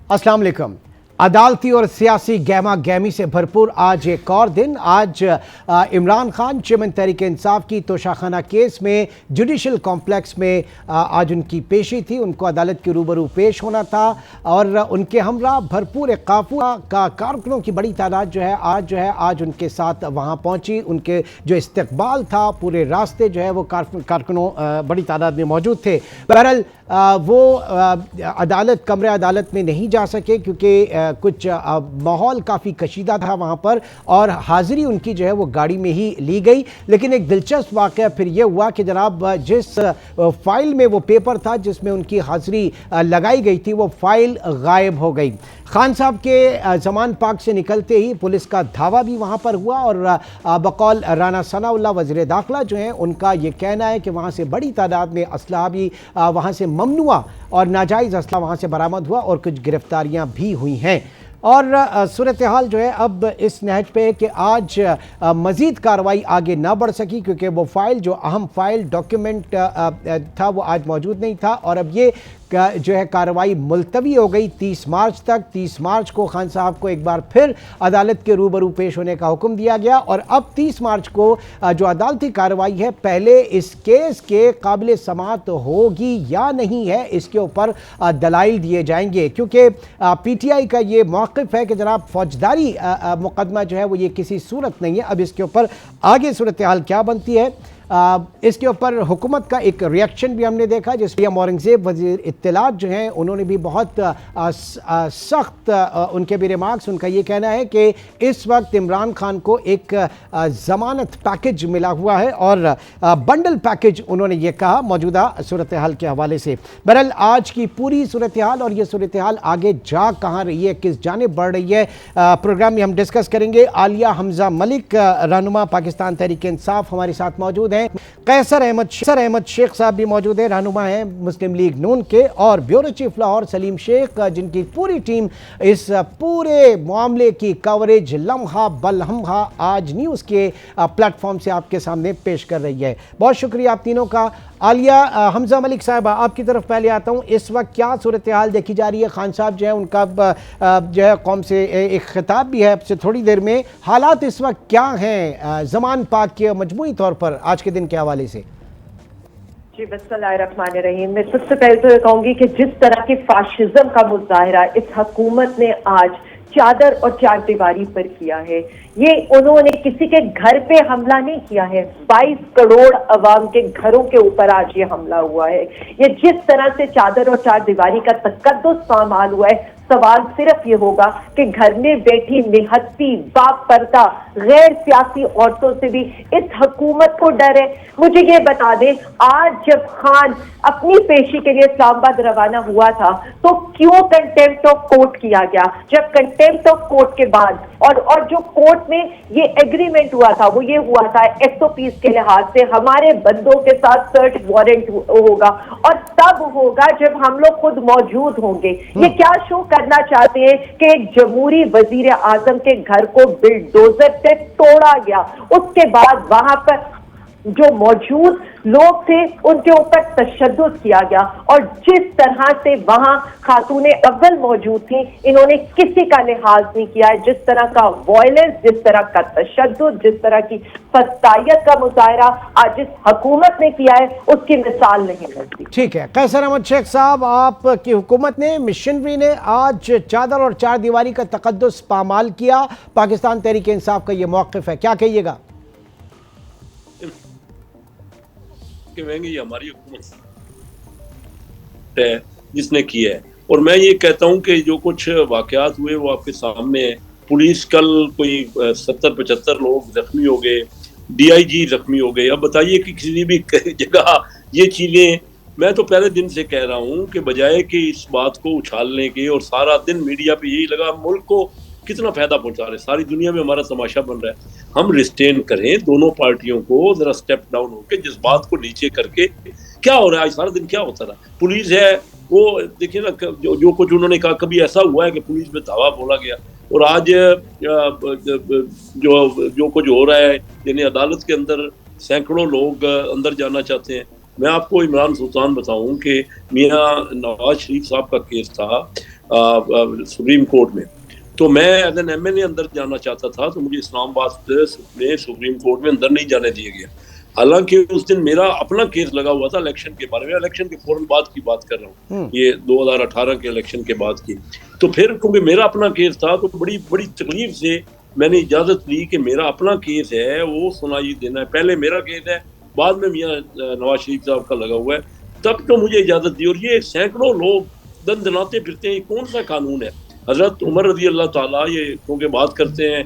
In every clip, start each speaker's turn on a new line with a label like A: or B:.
A: अस्सलाम वालेकुम। अदालती और सियासी गहमा गहमी से भरपूर आज एक और दिन। आज इमरान खान चेयरमैन तहरीक इंसाफ की तोशाखाना केस में जुडिशल कॉम्प्लेक्स में आज उनकी पेशी थी। उनको अदालत के रूबरू पेश होना था और उनके हमरा भरपूर एक काफिला का कारकुनों की बड़ी तादाद जो है आज उनके साथ वहाँ पहुँची। उनके जो इस्तकबाल था पूरे रास्ते जो है वो कारकुनों बड़ी तादाद में मौजूद थे। बहरहाल वो कमरे अदालत में नहीं जा सके क्योंकि कुछ माहौल काफ़ी कशीदा था वहाँ पर और हाज़िरी उनकी जो है वो गाड़ी में ही ली गई। लेकिन एक दिलचस्प वाक़या फिर ये हुआ कि जनाब जिस फाइल में वो पेपर था जिसमें उनकी हाज़िरी लगाई गई थी वो फाइल गायब हो गई। खान साहब के जमान पाक से निकलते ही पुलिस का धावा भी वहाँ पर हुआ और बकौल राना सनाउल्लाह वज़ीर दाखिला जो हैं उनका ये कहना है कि वहाँ से बड़ी तादाद में असलहा भी वहाँ से ममनुआ और नाजायज़ असला वहाँ से बरामद हुआ और कुछ गिरफ्तारियाँ भी हुई हैं। और सूरत हाल जो है अब इस नहज पे है कि आज मज़ीद कार्रवाई आगे ना बढ़ सकी क्योंकि वो फ़ाइल जो अहम फ़ाइल डॉक्यूमेंट था वो आज मौजूद नहीं था और अब ये जो है कार्रवाई मुलतवी हो गई 30 मार्च तक। 30 मार्च को खान साहब को एक बार फिर अदालत के रूबरू पेश होने का हुक्म दिया गया और अब 30 मार्च को जो अदालती कार्रवाई है पहले इस केस के काबिल समाअत होगी या नहीं है इसके ऊपर दलाइल दिए जाएंगे क्योंकि PTI का ये मौक़िफ़ है कि जनाब फौजदारी मुकदमा जो है वो ये किसी सूरत नहीं है। अब इसके ऊपर आगे सूरत हाल क्या बनती है इसके ऊपर हुकूमत का एक रिएक्शन भी हमने देखा जिसमें औरंगज़ेब वज़ीर इत्तलात जो हैं उन्होंने भी बहुत सख्त उनके भी रिमार्क्स। उनका ये कहना है कि इस वक्त इमरान खान को एक ज़मानत पैकेज मिला हुआ है और बंडल पैकेज उन्होंने ये कहा मौजूदा सूरत हाल के हवाले से। बहरहाल आज की पूरी सूरत हाल और ये सूरत हाल आगे जा कहाँ रही है किस जानिब बढ़ रही है प्रोग्राम में हम डिस्कस करेंगे। आलिया हमजा मलिक रहनुमा पाकिस्तान तहरीक इंसाफ हमारे साथ मौजूद हैं। कैसर अहमद शेख साहब भी मौजूद है रहनुमा हैं मुस्लिम लीग नून के और ब्यूरो चीफ लाहौर सलीम शेख जिनकी पूरी टीम इस पूरे मामले की कवरेज लम्हा बलम्हा आज न्यूज़ के प्लेटफॉर्म से आपके सामने पेश कर रही है। बहुत शुक्रिया आप तीनों का। आलिया हमजा मलिक साहब आपकी तरफ पहले आता हूँ। इस वक्त क्या सूरत हाल देखी जा रही है? खान साहब जो है उनका जो है कौम से एक खिताब भी है अब से थोड़ी देर में। हालात इस वक्त क्या हैं ज़मान पाक के मजमूई तौर पर आज के दिन के हवाले से?
B: जी बिस्मिल्लाहिर्रहमानिर्रहीम। मैं सबसे पहले तो ये कहूँगी कि जिस तरह की फाशिज्म का मुजाहिरा इस हुकूमत ने आज चादर और चार दीवारी पर किया है, ये उन्होंने किसी के घर पे हमला नहीं किया है, 22 करोड़ अवाम के घरों के ऊपर आज ये हमला हुआ है। ये जिस तरह से चादर और चार दीवारी का तकद्दुस पामाल हुआ है, सवाल सिर्फ ये होगा कि घर में बैठी निहत्ती बापर्दा गैर सियासी औरतों से भी इस हुकूमत को डर है। मुझे ये बता दें, आज जब खान अपनी पेशी के लिए इस्लामाबाद रवाना हुआ था तो क्यों कंटेम्प्ट ऑफ कोर्ट किया गया? जब कंटेम्प्ट ऑफ कोर्ट के बाद और जो कोर्ट में ये एग्रीमेंट हुआ था वो ये हुआ था SOPs के लिहाज से हमारे बंदों के साथ सर्च वारंट होगा और तब होगा जब हम लोग खुद मौजूद होंगे। ये क्या शो करना चाहते हैं कि एक जमहूरी वजीर आजम के घर को बिल्डोजर से तोड़ा गया, उसके बाद वहां पर जो मौजूद लोग थे उनके ऊपर तशद्दुद किया गया और जिस तरह से वहां खातूने अव्वल मौजूद थी इन्होंने किसी का लिहाज नहीं किया है। जिस तरह का वायलेंस, जिस तरह का तशद्दुद, जिस तरह की फसायत का मुजाहिरा आज इस हुकूमत ने किया है उसकी मिसाल नहीं मिलती।
A: ठीक है कैसर अहमद शेख साहब, आपकी हुकूमत ने मिशनरी ने आज चादर और चार दीवारी का तकद्दुस पामाल किया, पाकिस्तान तहरीक इंसाफ का ये मौक़िफ़ है, क्या कहिएगा?
C: कि महंगी हमारी हुकूमत है जिसने किया है और मैं ये कहता हूँ कि जो कुछ वाकयात हुए वो आपके सामने है। पुलिस कल कोई 70-75 लोग जख्मी हो गए, DIG जख्मी हो गए। अब बताइए कि किसी भी जगह ये चीजें, मैं तो पहले दिन से कह रहा हूँ कि बजाय कि इस बात को उछालने के और सारा दिन मीडिया पे यही लगा मुल्क को कितना फायदा पहुंचा रहे, सारी दुनिया में हमारा तमाशा बन रहा है, हम रिस्टेन करें दोनों पार्टियों को, जरा स्टेप डाउन होकर जिस बात को नीचे करके क्या हो रहा है आज सारा दिन क्या होता रहा। पुलिस है वो देखिए ना, जो कुछ उन्होंने कहा, कभी ऐसा हुआ है कि पुलिस में धावा बोला गया और आज जो कुछ हो रहा है, यानी अदालत के अंदर सैकड़ों लोग अंदर जाना चाहते हैं। मैं आपको इमरान सुल्तान बताऊं कि मियां नवाज शरीफ साहब का केस था, सुप्रीम कोर्ट में। तो मैं एज एन MNA अंदर जाना चाहता था, तो मुझे इस्लामाबाद में सुप्रीम कोर्ट में अंदर नहीं जाने दिया गया। हालांकि उस दिन मेरा अपना केस लगा हुआ था इलेक्शन के बारे में, इलेक्शन के फौरन बाद की बात कर रहा हूँ, ये 2018 के इलेक्शन के बाद की। तो फिर क्योंकि मेरा अपना केस था तो बड़ी बड़ी तकलीफ से मैंने इजाजत ली कि मेरा अपना केस है वो सुनाई देना है, पहले मेरा केस है, बाद में मियां नवाज शरीफ साहब का लगा हुआ है, तब तो मुझे इजाजत दी। और ये सैकड़ों लोग दंदनाते फिरते हैं, कौन सा कानून है? हजरत उमर रजी अल्लाह ताला, ये क्योंकि बात करते हैं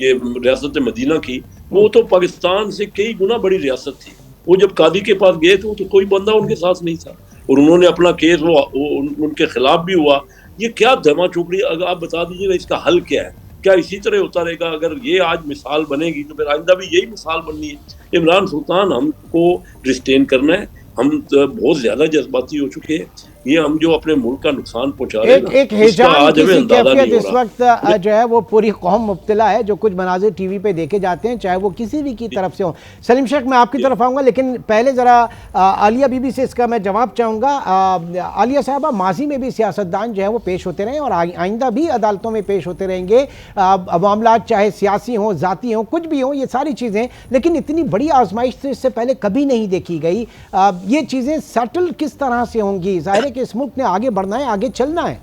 C: ये रियासत मदीना की, वो तो पाकिस्तान से कई गुना बड़ी रियासत थी। वो जब कादी के पास गए तो कोई बंदा उनके साथ नहीं था, और उन्होंने अपना केस वो उनके खिलाफ भी हुआ। ये क्या धमा चौकड़ी, अगर आप बता दीजिएगा इसका हल क्या है? क्या इसी तरह होता रहेगा? अगर ये आज मिसाल बनेगी तो फिर आइंदा भी यही मिसाल बननी है। इमरान सुल्तान, हमको रिस्टेन करना है, हम तो बहुत ज्यादा जज्बाती हो चुके हैं, ये हम जो अपने मुल्क का नुकसान पहुंचा रहे हैं,
A: एक हिजाम की कैफियत इस वक्त जो है वो पूरी कौम मुब्तला है। जो कुछ मनाजिर टीवी पे देखे जाते हैं, चाहे वो किसी भी की तरफ से हो। सलीम शेख, मैं आपकी तरफ आऊँगा, लेकिन पहले ज़रा आलिया बीबी से इसका मैं जवाब चाहूँगा। आलिया साहबा, माजी में भी सियासतदान जो है वो पेश होते रहे और आइंदा भी अदालतों में पेश होते रहेंगे। मामला चाहे सियासी हों, ज़ाती हों, कुछ भी हों, ये सारी चीज़ें, लेकिन इतनी बड़ी आजमाइश तो इससे पहले कभी नहीं देखी गई। ये चीज़ें सेटल किस तरह से होंगी? ज़ाहिर कि इस मुल्क ने आगे बढ़ना है, आगे चलना है।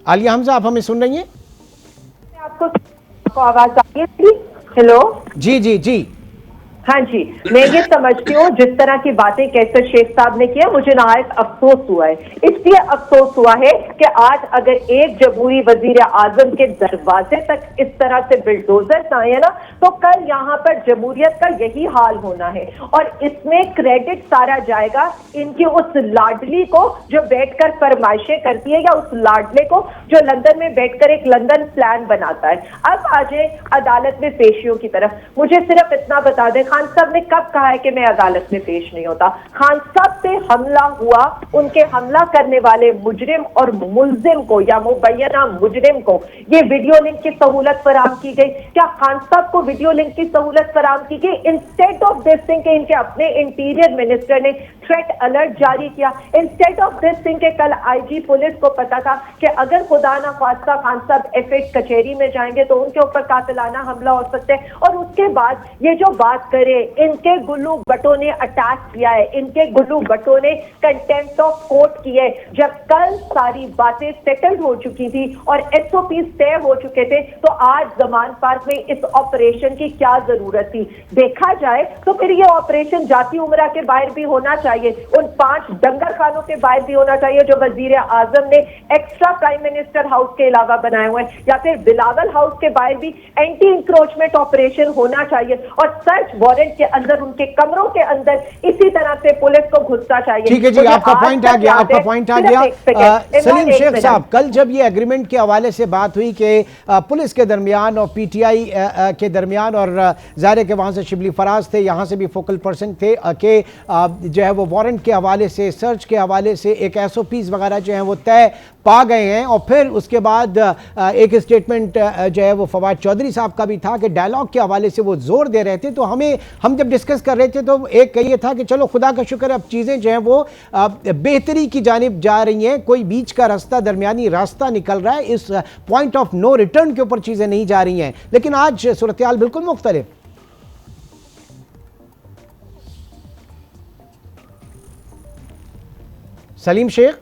A: आलिया हमजा, आप हमें सुन रही हैं?
B: आपको आवाज आ रही है? हेलो
A: जी जी जी।
B: हाँ जी, मैं ये समझती हूँ जिस तरह की बातें कैसर शेख साहब ने किया, मुझे नहायत अफसोस हुआ है। इसलिए अफसोस हुआ है कि आज अगर एक जमहूरी वजीर आजम के दरवाजे तक इस तरह से बिल्डोजर आए ना, तो कल यहाँ पर जमहूरियत का यही हाल होना है। और इसमें क्रेडिट सारा जाएगा इनकी उस लाडली को जो बैठकर फरमाइशें करती है, या उस लाडले को जो लंदन में बैठकर एक लंदन प्लान बनाता है। अब आ जाए अदालत में पेशियों की तरफ। मुझे सिर्फ इतना बता दें, खान साहब ने कब कहा है कि मैं अदालत में पेश नहीं होता? खान साहब पे हमला हुआ, उनके हमला करने वाले मुजरिम और मुलजिम को या मुबैना मुजरिम को ये वीडियो लिंक की सहूलत फराहम की गई? क्या खान साहब को वीडियो लिंक की सहूलत फराहम की गई? इंस्टेड ऑफ दिस थिंग के इनके अपने इंटीरियर मिनिस्टर ने थ्रेट अलर्ट जारी किया। इंस्टेड ऑफ दिस थिंग के कल IG पुलिस को पता था कि अगर खुदा ना खास्ता खान साहब FA कचहरी में जाएंगे तो उनके ऊपर कातिलाना हमला हो सकता है। और उसके बाद ये जो बात करे, इनके गुल्लू बटों ने अटैक किया है, इनके गुल्लू बटों ने कंटेम्प्ट ऑफ कोर्ट की है। जब कल सारी बातें सेटल्ड हो चुकी थी और SOP तय हो चुके थे, तो आज जमान पार्क में इस ऑपरेशन की क्या जरूरत थी? देखा जाए तो फिर ये ऑपरेशन जाती उमरा के बाहर भी होना चाहिए, उन 5 दंगर खानों के बाहर भी होना चाहिए जो वजीर आजम ने एक्स्ट्रा प्राइम मिनिस्टर हाउस के अलावा बनाए हुए हैं, या फिर बिलावल हाउस के बाहर भी एंटी इंक्रोचमेंट ऑपरेशन होना चाहिए, और सर्च वारंट के अंदर, उनके कमरों के अंदर इसी तरह से पुलिस को घुसना चाहिए।
A: ठीक है जी, आपका पॉइंट आ गया, आपका पॉइंट आ गया। सलीम शेख साहब, कल जब ये एग्रीमेंट के हवाले से बात हुई कि पुलिस के दरमियान और PTI के दरमियान, और ज़ाहिर के वहाँ से शिबली फराज थे, यहाँ से भी फोकल पर्सन थे, कि जो है वो वारंट के हवाले से, सर्च के हवाले से एक SOPs वगैरह जो हैं वो तय पा गए हैं। और फिर उसके बाद एक स्टेटमेंट जो है वो फवाद चौधरी साहब का भी था कि डायलॉग के हवाले से वो जोर दे रहे थे। तो हम जब डिस्कस कर रहे थे तो एक ये था कि चलो खुदा का शुक्र, अब चीज़ें जो हैं वो बेहतरी की जानिब जा रही हैं, कोई बीच का रास्ता, दरमियानी रास्ता निकल रहा है, इस पॉइंट ऑफ नो रिटर्न के ऊपर चीज़ें नहीं जा रही हैं। लेकिन आज सूरत हाल बिल्कुल मुख्तलिफ। सलीम शेख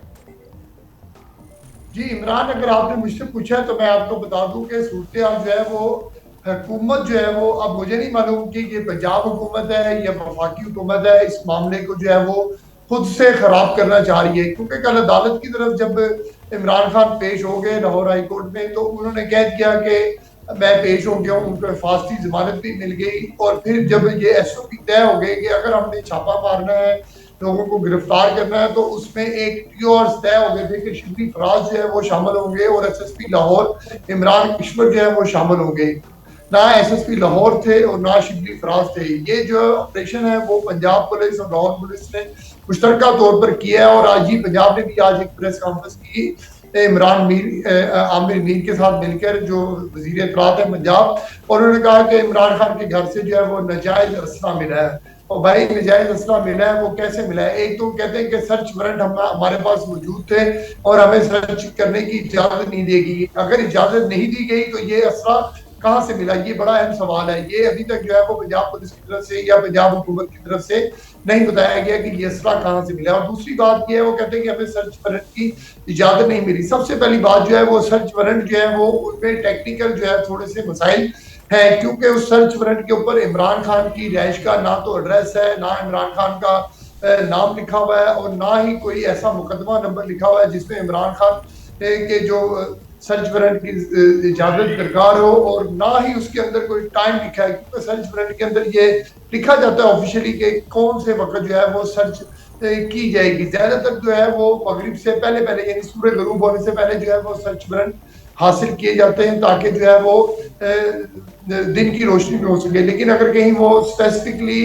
D: जी, इमरान, अगर आपने मुझसे पूछा तो मैं आपको बता दूं कि सूरत हाल जो है वो, हुकूमत जो है वो, अब मुझे नहीं मालूम कि ये पंजाब हुकूमत है या वफाकी हुकूमत है, इस मामले को जो है वो खुद से खराब करना चाह रही है। क्योंकि कल अदालत की तरफ जब इमरान खान पेश हो गए लाहौर हाई कोर्ट में, तो उन्होंने कह दिया कि मैं पेश हो गया हूँ, उनको फांसी जमानत भी मिल गई। और फिर जब ये SOP तय हो गए कि अगर हमने छापा मारना है, लोगों को गिरफ्तार करना है, तो उसमें एक TOs तय हो गए थे कि शिबली फराज जो है वो शामिल होंगे और SSP लाहौर इमरान किश्वर जो है वो शामिल होंगे। ना SSP लाहौर थे और ना शिबली फराज थे। ये जो ऑपरेशन है वो पंजाब पुलिस और लाहौर पुलिस ने मुश्तरका तौर पर किया है। और आज ही पंजाब ने भी आज एक प्रेस कॉन्फ्रेंस की इमरान आमिर मीर के साथ मिलकर, जो वजीर इत्तलात है पंजाब, और उन्होंने कहा कि इमरान खान के घर से जो है वो नाजायज असला मिला है। और भाई नाजायज असला मिला है वो कैसे मिला है? एक तो कहते हैं कि सर्च वारंट हमारे पास मौजूद थे और हमें सर्च करने की इजाजत नहीं देगी। अगर इजाजत नहीं दी गई तो ये असला कहाँ से मिला? ये बड़ा अहम सवाल है। ये अभी तक जो है वो पंजाब पुलिस की तरफ से या पंजाब हुकूमत की तरफ से नहीं बताया गया कि ये असला कहाँ से मिला। और दूसरी बात ये है, वो कहते हैं कि हमें सर्च वारंट की इजाजत नहीं मिली। सबसे पहली बात जो है वो सर्च वारंट जो है वो उनमें टेक्निकल जो है थोड़े से मसाइल है, क्योंकि उस सर्च वारंट के ऊपर इमरान खान की रहायश का ना तो एड्रेस है, ना इमरान खान का नाम लिखा हुआ है, और ना ही कोई ऐसा मुकदमा नंबर लिखा हुआ है जिसमें इमरान खान के जो सर्च वारंट की इजाजत दरकार हो, और ना ही उसके अंदर कोई टाइम लिखा है। क्योंकि सर्च वारंट के अंदर ये लिखा जाता है ऑफिशियली कि कौन से वक्त जो है वो सर्च की जाएगी। ज्यादातर जो है वो मगरिब से पहले पहले, यानी सूरज गरूब होने से पहले जो है वो सर्च वारंट हासिल किए जाते हैं, ताकि जो है वो दिन की रोशनी में हो सके। लेकिन अगर कहीं वो स्पेसिफिकली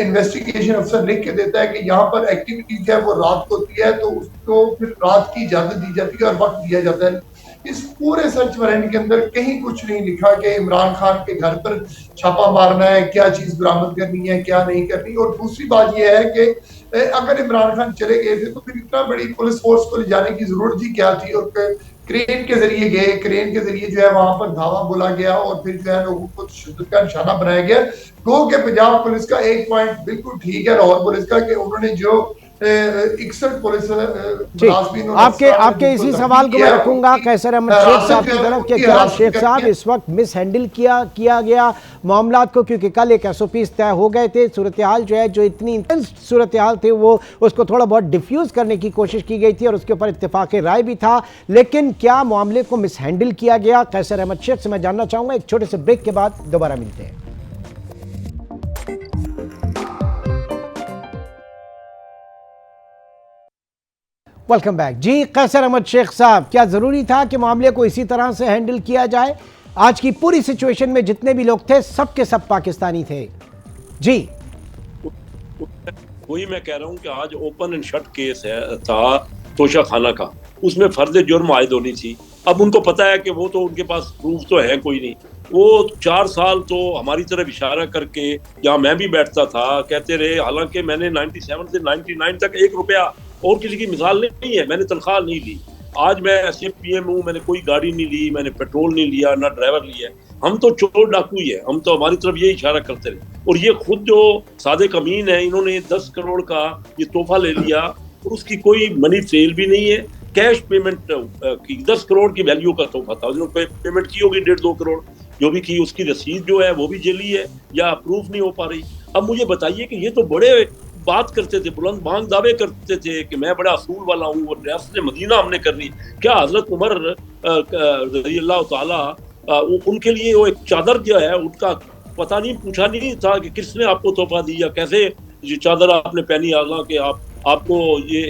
D: इन्वेस्टिगेशन अफसर लिख के देता है कि यहाँ पर एक्टिविटी जो है वो रात को होती है, तो उसको फिर रात की इजाजत दी जाती है और वक्त दिया जाता है। इस पूरे सर्च वारंट के अंदर कहीं कुछ नहीं लिखा कि इमरान खान के घर पर छापा मारना है, क्या चीज बरामद करनी है, क्या नहीं करनी। और दूसरी बात यह है कि अगर इमरान खान चले गए थे तो फिर इतना बड़ी पुलिस फोर्स को ले जाने की जरूरत ही क्या थी? और क्रेन के जरिए गए, क्रेन के जरिए जो है वहां पर धावा बोला गया और फिर जो है लोगों को तशद्दुद का निशाना बनाया गया। तो कि पंजाब पुलिस का एक पॉइंट बिल्कुल ठीक है लाहौर पुलिस का, कि उन्होंने जो 61 पुलिस
A: आपके इसी सवाल को मैं रखूंगा कैसर अहमद शेख साहब की तरफ कि क्या शेख साहब इस वक्त मिस हैंडल किया गया मामला को? क्योंकि कल एक SOPs तय हो गए थे, सूरत हाल जो है जो इतनी इंटेंस सूरत हाल थी वो उसको थोड़ा बहुत डिफ्यूज करने की कोशिश की गई थी और उसके ऊपर इत्तेफाक राय भी था। लेकिन क्या मामले को मिस हैंडल किया गया? कैसर अहमद शेख से मैं जानना चाहूंगा। एक छोटे से ब्रेक के बाद दोबारा मिलते हैं। वेलकम बैक जी। कैसर अहमद शेख साहब, क्या जरूरी था कि मामले को इसी तरह से हैंडल किया जाए? आज की पूरी सिचुएशन में जितने भी लोग थे सब के सब पाकिस्तानी थे जी।
C: वही मैं कह रहा हूं कि आज ओपन एंड शट केस था तोशा खाना का, उसमें फर्ज जुर्म आयद होनी थी। अब उनको पता है कि वो तो उनके पास प्रूफ तो है कोई नहीं। वो 4 साल तो हमारी तरफ इशारा करके, जहाँ मैं भी बैठता था, कहते रहे, हालांकि मैंने 97 से 99 तक 1 रुपया और किसी की मिसाल नहीं है, मैंने तनख्वाह नहीं ली। आज मैं ऐसे PM हूँ, मैंने कोई गाड़ी नहीं ली, मैंने पेट्रोल नहीं लिया, ना ड्राइवर लिया। हम तो चोर डाकू ही है, हम तो हमारी तरफ ये इशारा करते रहे। और ये खुद जो सादिक अमीन है, इन्होंने 10 करोड़ का ये तोहफा ले लिया और उसकी कोई मनी ट्रेल भी नहीं है। कैश पेमेंट की 10 करोड़ की वैल्यू का तोहफा था, उन्होंने पेमेंट की होगी 1.5-2 करोड़ जो भी की, उसकी रसीद जो है वो भी जली है या प्रूफ नहीं हो पा रही। अब मुझे बताइए कि ये तो बड़े बात करते थे, बुलंद बांग दावे करते थे कि मैं बड़ा असूल वाला हूँ और रियासत मदीना हमने करनी। क्या हजरत उमर रज़ियल्लाहु ताला उनके लिए वो एक चादर जो है उनका पता नहीं, पूछा नहीं था कि किसने आपको तोहफा दिया, कैसे ये चादर आपने पहनी, हालांकि आपको ये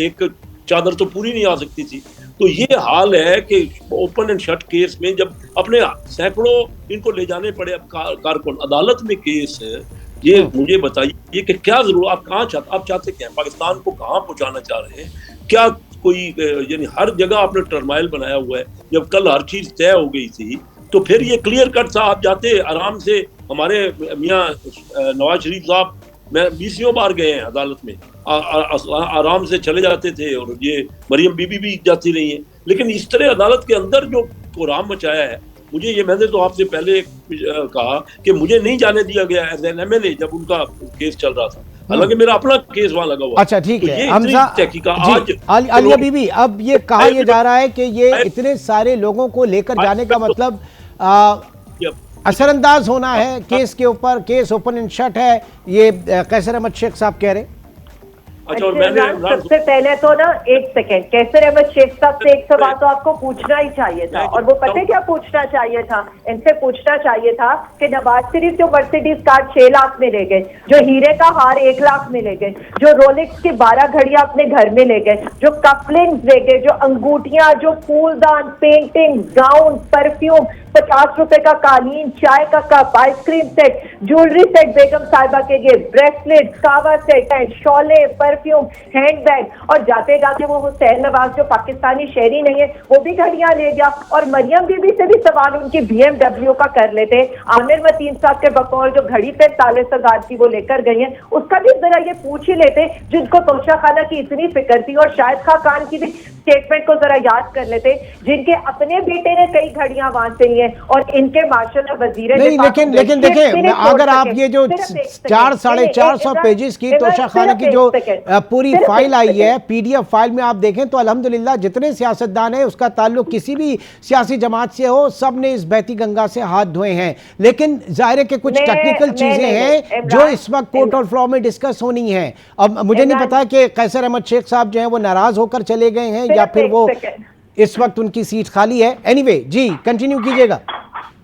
C: एक चादर तो पूरी नहीं आ सकती थी। तो ये हाल है कि ओपन एंड शट केस में जब अपने सैकड़ों इनको ले जाने पड़े, अब कारकुन अदालत में केस है। ये मुझे बताइए कि क्या जरूर आप चाहते क्या, पाकिस्तान को कहाँ पहुंचाना चाह रहे हैं? क्या कोई यानी हर जगह आपने टर्माइल बनाया हुआ है। जब कल हर चीज तय हो गई थी तो फिर ये क्लियर कट था, आप जाते आराम से। हमारे मियाँ नवाज शरीफ साहब मैं 20 बार गए हैं अदालत में, आराम से चले जाते थे, और ये मरियम बीबी भी जाती रही है। लेकिन इस तरह अदालत के अंदर जो कोराम मचाया है, मुझे ये, मैंने तो आपसे पहले कहा कि मुझे नहीं जाने दिया गया एज एन MLA जब उनका केस चल रहा था, हालांकि मेरा अपना केस वहां लगा हुआ।
A: अच्छा ठीक
C: तो
A: है हमजा आलिया बीबी, अब ये कहा यह जा रहा है कि ये इतने सारे लोगों को लेकर जाने का मतलब असरअंदाज होना है केस के ऊपर। केस ओपन एंड शट है, ये कैसर अहमद शेख साहब कह रहे।
B: अच्छा, सबसे पहले तो ना एक सेकेंड, कैसर अहमद शेख साहब से एक सवाल तो आपको पूछना ही चाहिए था, और वो पता है क्या पूछना चाहिए था? इनसे पूछना चाहिए था कि नवाज शरीफ जो मर्सिडीज कार 6 लाख में ले गए, जो हीरे का हार 1 लाख में ले गए, जो रोलेक्स की 12 घड़ियां अपने घर में ले गए, जो कपलिंग ले गए, जो अंगूठियां, जो फूलदान, पेंटिंग, गाउन, परफ्यूम, 50 रुपए का कालीन, चाय का cup, ice cream set, jewellery set बेगम साहिबा के लिए, ब्रेसलेट, कावा सेट एंड शॉले, परफ्यूम, हैंडबैग, और जाते जाते वो हुसैन नवाज जो पाकिस्तानी शहरी नहीं है वो भी घड़ियां ले गया। और मरियम बीबी से भी सवाल उनकी BMW का कर लेते। आमिर मतीन साहब के बकौल जो घड़ी 45,000 की वो लेकर गई है उसका भी जरा ये पूछ ही लेते, जिनको तोशा खाना की इतनी फिक्र थी। और शाहिद खान की भी स्टेटमेंट को जरा याद कर लेते, जिनके अपने बेटे ने कई घड़ियां वहां से ली हैं और इनके माशाल्लाह वजीर
A: नहीं, लेकिन देखिए, अगर आप ये जो 400-450 पेजेस की तोशा खाना की जो पूरी फाइल आई है PDF फाइल में आप देखें तो अल्हम्दुलिल्लाह जितने सियासतदान हैं उसका ताल्लुक किसी भी सियासी जमात से हो, सब ने इस बहती गंगा से हाथ धोए हैं। लेकिन जाहिर है कि कुछ टेक्निकल चीजें हैं जो इस वक्त कोर्ट और फ्लो में डिस्कस होनी है। अब मुझे नहीं पता कि कैसर अहमद शेख साहब जो हैं वो नाराज होकर चले गए हैं या फिर वो इस वक्त उनकी सीट खाली है। एनीवे जी, कंटिन्यू कीजिएगा।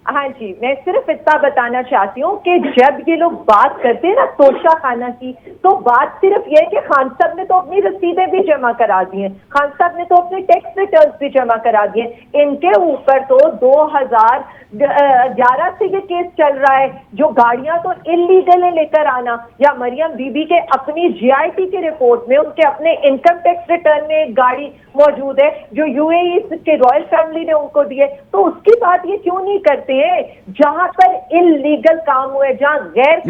B: हाँ जी, मैं सिर्फ इतना बताना चाहती हूँ कि जब ये लोग बात करते हैं ना तोशा खाना की, तो बात सिर्फ ये है कि खान साहब ने तो अपनी रसीदें भी जमा करा दी हैं, खान साहब ने तो अपने टैक्स रिटर्न्स भी जमा करा दिए। इनके ऊपर तो 2011 से ये केस चल रहा है, जो गाड़ियां तो इलीगल है लेकर आना, या मरियम बीबी के अपनी GIT की रिपोर्ट में उनके अपने इनकम टैक्स रिटर्न में एक गाड़ी मौजूद है जो UAE के रॉयल फैमिली ने उनको दी है। तो उसकी बात ये क्यों नहीं करते हैं जहां पर इलीगल काम हुए, जहां गैर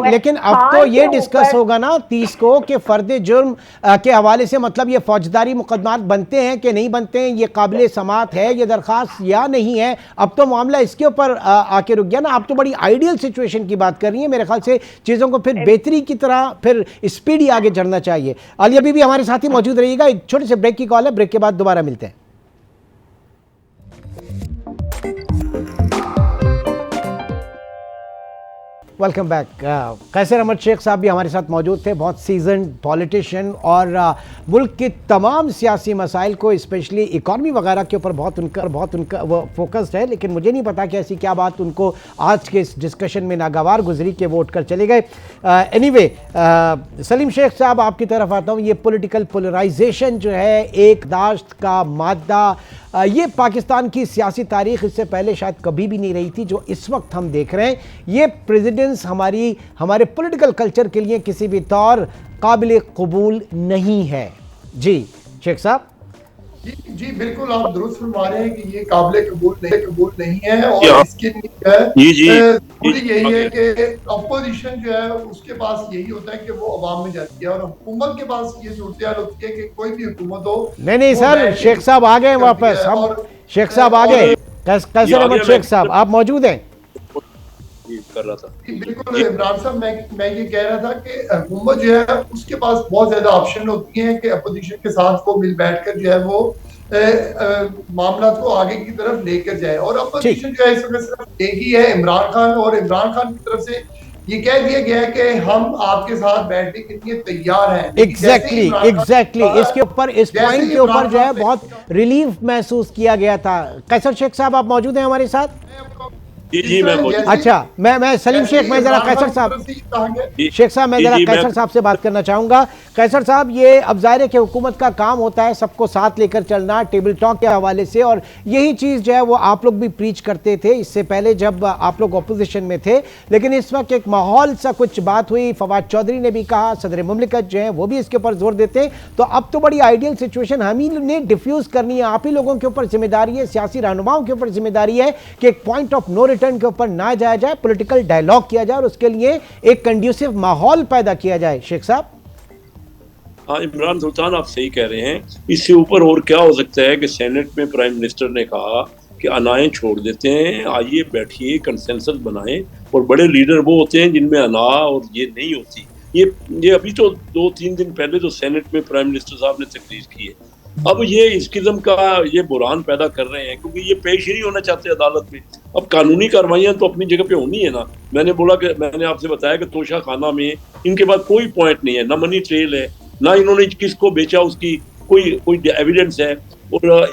A: लेकिन अब तो ये डिस्कस होगा ना 30 को कि फर्द जुर्म के हवाले से, मतलब ये फौजदारी मुकदमात बनते हैं कि नहीं बनते हैं, ये काबिल समात है ये दरखास्त या नहीं है। अब तो मामला इसके ऊपर आके रुक गया ना। आप तो बड़ी आइडियल सिचुएशन की बात कर रही है। मेरे ख्याल से चीज़ों को फिर बेहतरी की तरह फिर स्पीडी आगे चढ़ना चाहिए। अली अभी भी हमारे साथ ही मौजूद रहिएगा। एक छोटे से ब्रेक की कॉल है, ब्रेक के बाद दोबारा मिलते हैं। Welcome back. कैसर अहमद शेख साहब भी हमारे साथ मौजूद थे, बहुत सीजन्ड पॉलिटिशियन और मुल्क के तमाम सियासी मसाइल को स्पेशली इकॉनमी वगैरह के ऊपर बहुत उनका वो फोकस्ड है। लेकिन मुझे नहीं पता कि ऐसी क्या बात उनको आज के इस डिस्कशन में नागवार गुजरी के वोट कर चले गए। एनीवे, सलीम शेख साहब आपकी तरफ आता हूँ। ये पॉलिटिकल पोलराइजेशन जो है, एक दाश्त का मादा, ये पाकिस्तान की सियासी तारीख इससे पहले शायद कभी भी नहीं रही थी जो इस वक्त हम देख रहे हैं। ये प्रेसिडेंस हमारे पॉलिटिकल कल्चर के लिए किसी भी तौर काबिल कबूल नहीं है। जी शेख साहब।
D: जी बिल्कुल, आप दुरुस्त फरमा रहे हैं कि ये काबिल कबूल नहीं है। और इसके लिए यही है कि अपोजिशन जो है उसके पास यही होता है कि वो अवाम में जाती है, और हुकूमत के पास ये सूरत होती है कि कोई भी हुकूमत हो। नहीं
A: सर, शेख साहब आ गए वापस। हम शेख साहब आ गए। कैसर अहमद शेख साहब आप मौजूद हैं?
C: कर रहा था
D: बिल्कुल इमरान साहब, मैं ये कह रहा था कि हुकूमत जो है उसके पास बहुत ज्यादा ऑप्शन होती हैं कि अपोजिशन के साथ वो मिल बैठकर जो है वो मामला को आगे की तरफ लेकर जाए। और अपोजिशन जो है इस वक्त सिर्फ एक ही है, इमरान खान, और इमरान खान की तरफ से ये कह दिया गया है कि हम आपके साथ बैठने के लिए तैयार हैं।
A: एग्जैक्टली इसके ऊपर, इस पॉइंट के ऊपर जो है बहुत रिलीफ महसूस किया गया था। कैसर शेख साहब आप मौजूद हैं हमारे साथ?
C: जी मैं
A: अच्छा, मैं सलीम शेख, मैं जरा कैसर साहब, शेख साहब मैं जरा कैसर साहब से बात करना चाहूंगा। कैसर साहब, ये अब जाहिर है कि हुकूमत का काम होता है सबको साथ लेकर चलना, टेबल टॉक के हवाले से, और यही चीज़ जो है वो आप लोग भी प्रीच करते थे इससे पहले जब आप लोग अपोजिशन में थे। लेकिन इस वक्त एक माहौल सा कुछ बात हुई, फवाद चौधरी ने भी कहा, सदर मुमलिकत जो है वो भी इसके ऊपर जोर देते हैं। तो अब तो बड़ी आइडियल सिचुएशन हम ही ने डिफ्यूज़ करनी है। आप ही लोगों के ऊपर जिम्मेदारी है, सियासी रहनुमाओं के ऊपर जिम्मेदारी है कि एक पॉइंट ऑफ नो रिटर्न के ऊपर ना जाया जाए, पॉलिटिकल डायलॉग किया जाए और उसके लिए एक कंड्यूसिव माहौल पैदा किया जाए। शेख साहब।
C: हाँ इमरान सुल्तान, आप सही कह रहे हैं। इससे ऊपर और क्या हो सकता है कि सेनेट में प्राइम मिनिस्टर ने कहा कि अनाएं छोड़ देते हैं, आइए बैठिए, कंसेंसस बनाएं। और बड़े लीडर वो होते हैं जिनमें अना और ये नहीं होती। ये अभी तो 2-3 दिन पहले तो सेनेट में प्राइम मिनिस्टर साहब ने तकरीर की है। अब ये इस किस्म का ये बुरान पैदा कर रहे हैं क्योंकि ये पेश ही नहीं होना चाहते अदालत में। अब कानूनी कार्रवाइयाँ तो अपनी जगह पे होनी है ना। मैंने आपसे बताया कि तोशा खाना में इनके पास कोई पॉइंट नहीं है, ना मनी ट्रेल है, ना इन्होंने किसको बेचा उसकी कोई एविडेंस है। और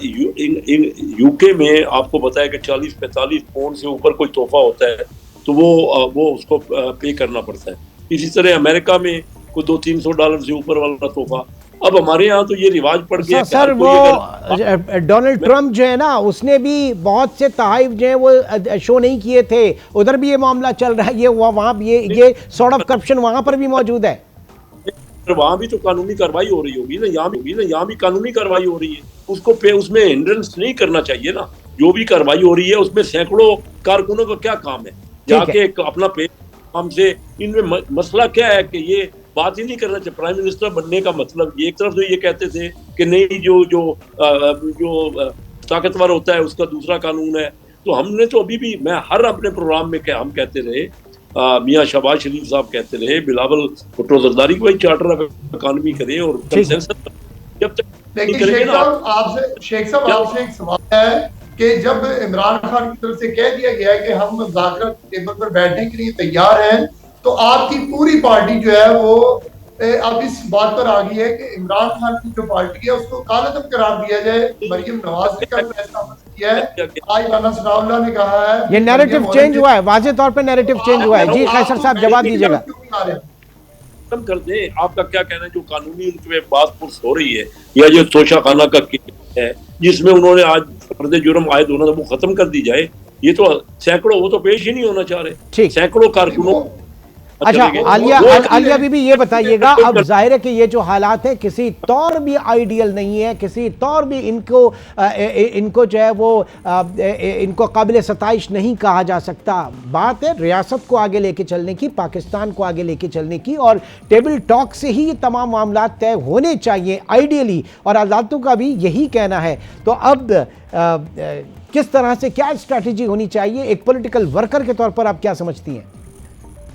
C: यूके में आपको बताया कि 40-45 पाउंड से ऊपर कोई तोहफा होता है तो वो उसको पे करना पड़ता है। इसी तरह अमेरिका में कोई $200-300 से ऊपर वाला तोहफा। अब हमारे यहाँ तो ये रिवाज पड़ गया कि
A: सर
C: हर
A: वो
C: कोई अगर
A: डोनाल्ड ट्रंप जो है ना, उसने भी बहुत से तहाइफ जो है वो शो नहीं किए थे, उधर भी ये मामला चल रहा है, ये वहाँ ये सॉर्ट ऑफ करप्शन वहाँ पर भी मौजूद है।
C: वहां भी तो कानूनी कार्रवाई हो रही होगी ना, यहाँ भी कानूनी कार्रवाई हो रही है, उसको उसमें हिंड्रेंस नहीं करना चाहिए ना। जो भी कार्रवाई हो रही है उसमें सैकड़ों कारकुनों का क्या काम है, जाके अपना काम से इनमें मसला क्या है कि ये बात ही नहीं करना चाहिए। प्राइम मिनिस्टर बनने का मतलब ये, एक तरफ तो ये कहते थे कि नहीं जो ताकतवर होता है उसका दूसरा कानून है, तो हमने तो अभी भी, मैं हर अपने प्रोग्राम में हम कहते रहे, मियाँ शहबाज शरीफ साहब कहते रहे, बिलावल भुट्टो जरदारी को चार्टर ऑफ इकोनॉमी करे और कंसेंसस जब तक नहीं करेंगे ना।
D: शेख साहब आपसे एक सवाल है कि जब इमरान खान की तरफ से कह दिया गया है कि हम मुज़ाकरात टेबल पर बैठने के लिए तैयार हैं, तो आपकी पूरी पार्टी जो है वो अब इस बात पर आ गई है कि इमरान खान की जो पार्टी है उसको कालअदम करार दिया जाए। मरियम नवाज ने कल फैसला किया है, आज राना सनाउल्लाह ने कहा है,
A: ये नैरेटिव चेंज हुआ है, वाज़ेह तौर पे नैरेटिव चेंज हुआ है। जी कैसर साहब जवाब दीजिएगा।
C: खत्म कर दें, आपका क्या कहना है? जो कानूनी उनके बात पुरस हो रही है, या जो तोशाखाना का केस है जिसमें उन्होंने आज फर्द जुर्म आयद होना था, वो खत्म कर दी जाए। ये तो सैकड़ों, वो तो पेश ही नहीं होना चाह रहे, सैकड़ों कारकुनों।
A: अच्छा आलिया बीबी ये बताइएगा, अब जाहिर है कि ये जो हालात है किसी तौर भी आइडियल नहीं है, किसी तौर भी इनको जो है वो इनको काबिल सताइश नहीं कहा जा सकता। बात है रियासत को आगे लेके चलने की, पाकिस्तान को आगे लेके चलने की, और टेबल टॉक से ही ये तमाम मामला तय होने चाहिए आइडियली, और अदालतों का भी यही कहना है। तो अब किस तरह से क्या स्ट्रैटेजी होनी चाहिए, एक पॉलिटिकल वर्कर के तौर पर आप क्या समझती हैं?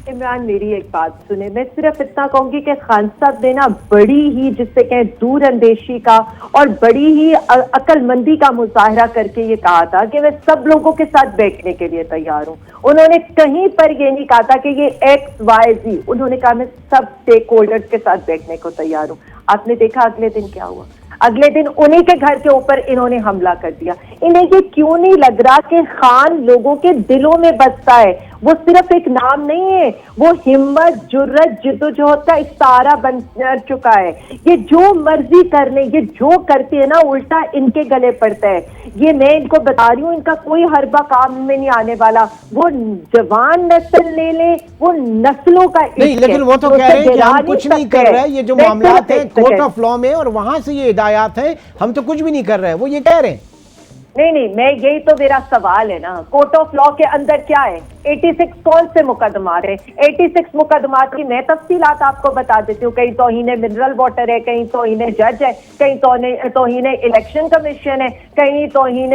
B: इमरान मेरी एक बात सुने, मैं सिर्फ इतना कहूंगी कि खान साहब ने ना बड़ी ही, जिससे कहें, दूर अंदेशी का और बड़ी ही अक्लमंदी का मुजाहरा करके ये कहा था कि मैं सब लोगों के साथ बैठने के लिए तैयार हूं। उन्होंने कहीं पर ये नहीं कहा था कि ये XYZ, उन्होंने कहा मैं सब स्टेक होल्डर्स के साथ बैठने को तैयार हूं। आपने देखा अगले दिन क्या हुआ? अगले दिन उन्हीं के घर के ऊपर इन्होंने हमला कर दिया। इन्हें ये क्यों नहीं लग रहा कि खान लोगों के दिलों में बसता है? वो सिर्फ एक नाम नहीं है, वो हिम्मत, जुर्रत, जिद्दोजहद का इस्तारा बन चुका है। ये जो मर्जी कर ले, ये जो करते हैं ना, उल्टा इनके गले पड़ता है। ये मैं इनको बता रही हूँ, इनका कोई हरबा काम में नहीं आने वाला। वो जवान नस्ल ले ले, वो नस्लों का
A: नहीं, लेकिन वो तो कह रहे हैं कि हम कुछ नहीं कर रहे हैं, ये जो मामलात है कोर्ट ऑफ लॉ में और वहां से ये हिदायत है, हम तो कुछ भी नहीं कर रहे हैं, वो ये कह रहे हैं।
B: नहीं, मैं यही तो मेरा सवाल है ना, कोर्ट ऑफ लॉ के अंदर क्या है? 86 कौन से मुकदमात है? 86 मुकदमात की मैं तफसीलात आपको बता देती हूँ। कहीं तौहीन मिनरल वाटर है, कहीं तौहीन जज है, कहीं तौहीन इलेक्शन कमीशन है, कहीं तौहीन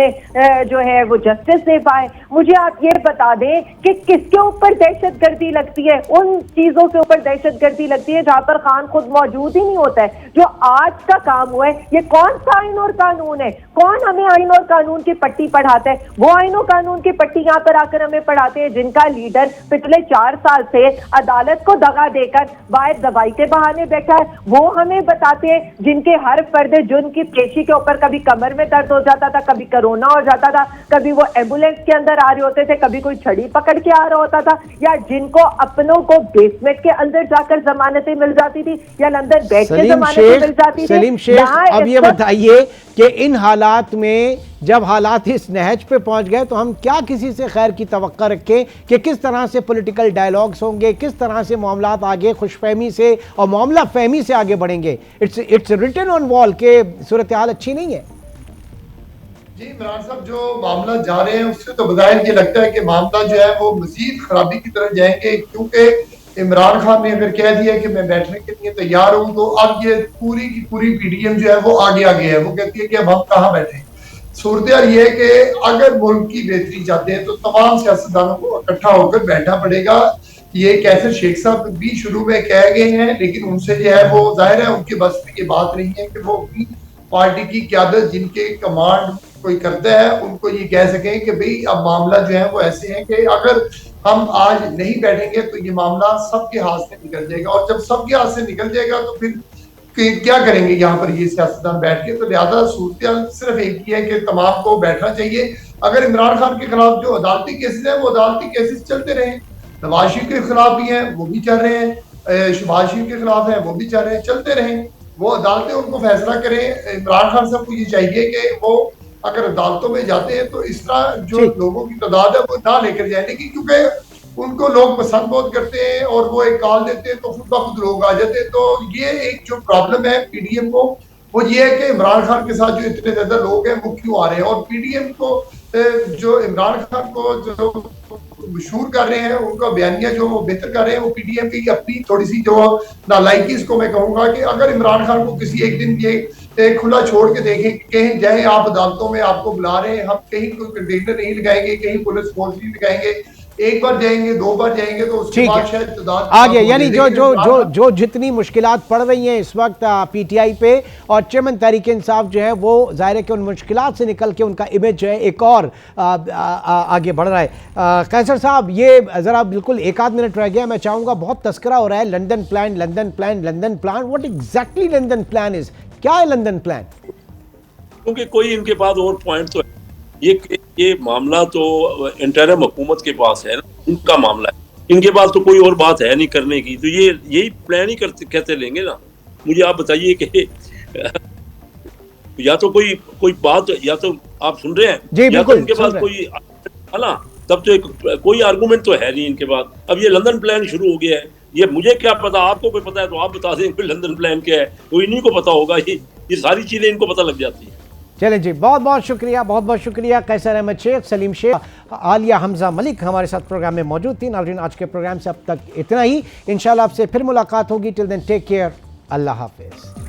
B: जो है वो जस्टिस सेवा है। मुझे आप ये बता दें कि किसके ऊपर दहशतगर्दी लगती है? उन चीजों के ऊपर दहशतगर्दी लगती है जहां पर खान खुद मौजूद ही नहीं होता है। जो आज का काम हुआ है, ये कौन सा आइन और कानून है? कौन हमें आइन और कानून की पट्टी पढ़ाता है? वो आइन और कानून की पट्टी यहाँ पर आकर हमें पढ़ाते हैं जिनका लीडर पिछले 4 साल से अदालत को दगा देकर बाहर दवाई के बहाने बैठा है। वो हमें बताते हैं जिनके हर फर्द जुर्म की पेशी के ऊपर कभी कमर में दर्द हो जाता था, कभी कोरोना हो जाता था, कभी वो एम्बुलेंस के अंदर आ रहे होते थे, कभी कोई छड़ी पकड़ के आ रहा होता था, या जिनको अपनों को बेसमेंट के अंदर जाकर जमानतें मिल जाती थी या अंदर बैठ के जमानतें मिल जाती थी।
A: सलीम शेख, अब ये बताइए कि इन हालात में जब हालात इस नहज पे पहुंच गए तो हम क्या किसी से खैर की तवक्को रखें कि किस तरह से पॉलिटिकल डायलॉग्स होंगे, किस तरह से मामलात आगे खुशफहमी से और मामला फहमी से आगे बढ़ेंगे? इट्स रिटन ऑन वॉल के सूरत हाल अच्छी नहीं है।
D: जी इमरान साहब, जो मामला जा रहे हैं उससे तो बज़ाहिर ये लगता है कि मामला जो है वो मजीद खराबी की तरफ जाएंगे, क्योंकि इमरान खान ने अगर कह दिया कि मैं बैठने के लिए तैयार हूं, तो अब ये पूरी की पूरी PDM जो है वो आगे है। वो कहती है कि अब हम कहाँ बैठे। सूरत ये है कि अगर मुल्क की बेहतरी चाहते हैं तो तमाम सियासतदानों को इकट्ठा होकर बैठना पड़ेगा। ये कैसर शेख साहब भी शुरू में कह गए हैं, लेकिन उनसे जो है वो जाहिर है उनकी बस में ये बात नहीं है कि वो अपनी पार्टी की क़यादत जिनके कमांड कोई करता है उनको ये कह सकें कि भाई अब मामला जो है वो ऐसे है कि अगर हम आज नहीं बैठेंगे तो ये मामला सबके हाथ से निकल जाएगा, और जब सबके हाथ से निकल जाएगा तो फिर क्या करेंगे यहाँ पर ये सियासतदान बैठ के? तो लिहाजा सूरत सिर्फ एक ही है कि तमाम को बैठना चाहिए। अगर इमरान खान के खिलाफ जो अदालती केसेस हैं वो अदालती केसेस चलते रहे, नवाज शरीफ के खिलाफ भी हैं वो भी चल रहे हैं, शहबाज शरीफ के खिलाफ हैं वो भी चल रहे हैं, चलते रहें। वो अदालतें उनको फैसला करें। इमरान खान साहब को ये चाहिए कि वो अगर अदालतों में जाते हैं तो इस तरह जो
A: ठीक।
D: लोगों की तादाद है वो ना लेकर जाए, लेकिन क्योंकि उनको लोग पसंद बहुत करते हैं और वो एक कॉल देते हैं तो खुद ब खुद लोग आ जाते हैं। तो ये एक जो प्रॉब्लम है पीडीएम को, वो ये है कि इमरान खान के साथ जो इतने ज्यादा लोग हैं वो क्यों आ रहे हैं, और पीडीएम को जो इमरान खान को जो मशहूर कर रहे हैं, उनका बयानिया जो वो बेहतर कर रहे हैं, वो पीडीएम की अपनी थोड़ी सी जो नालायकी, इसको मैं कहूंगा कि अगर इमरान खान को किसी एक दिन ये खुला छोड़ के देखें कि कहीं जाए आप अदालतों में, आपको बुला रहे हैं, हम कहीं कोई कंटेनर नहीं लगाएंगे, कहीं पुलिस फोर्स नहीं लगाएंगे, एक बार जाएंगे 2 बार जाएंगे तो उसके
A: ठीक
D: बाद
A: है,
D: शायद तादाद
A: आगे
D: कम हो
A: यानी
D: जाए।
A: जो
D: लेकिन
A: जो
D: इमरान
A: जो
D: खान-
A: जो जितनी मुश्किलात पड़ रही हैं इस वक्त पीटीआई पे और चेयरमैन तहरीक इंसाफ जो है वो जाहिर है कि उन मुश्किलात से निकल के उनका इमेज जो है एक और आगे बढ़ रहा है। कैसर साहब, ये ज़रा बिल्कुल एक आध मिनट रह गया, मैं चाहूँगा, बहुत तस्करा हो रहा है London plan, London plan, London plan. What exactly London plan is, क्या है लंदन प्लान?
C: क्योंकि कोई इनके पास और पॉइंट तो है, ये मामला तो इंटरिम हुकूमत के पास है ना, उनका मामला है, इनके पास तो कोई और बात है नहीं करने की, तो ये यही प्लान ही करते कहते लेंगे ना। मुझे आप बताइए कि या तो कोई बात, या तो आप सुन रहे हैं
A: जी,
C: या तो
A: बिल्कुल,
C: इनके
A: सुन
C: पास
A: रहे
C: कोई है ना, तब तो कोई आर्गूमेंट तो है नहीं इनके पास। अब ये लंदन प्लान शुरू हो गया है, ये मुझे क्या पता, आपको कोई पता है तो आप बता दें कोई लंदन प्लान क्या है, तो इन्हीं को पता होगा, ये सारी चीजें इनको पता लग जाती है।
A: चलें जी, बहुत बहुत शुक्रिया, बहुत बहुत शुक्रिया। कैसर अहमद शेख, सलीम शेख, आलिया हमजा मलिक हमारे साथ प्रोग्राम में मौजूद थी। नाज़रीन, आज के प्रोग्राम से अब तक इतना ही, इंशाल्लाह आपसे फिर मुलाकात होगी। टिल देन टेक केयर, अल्लाह हाफिज़।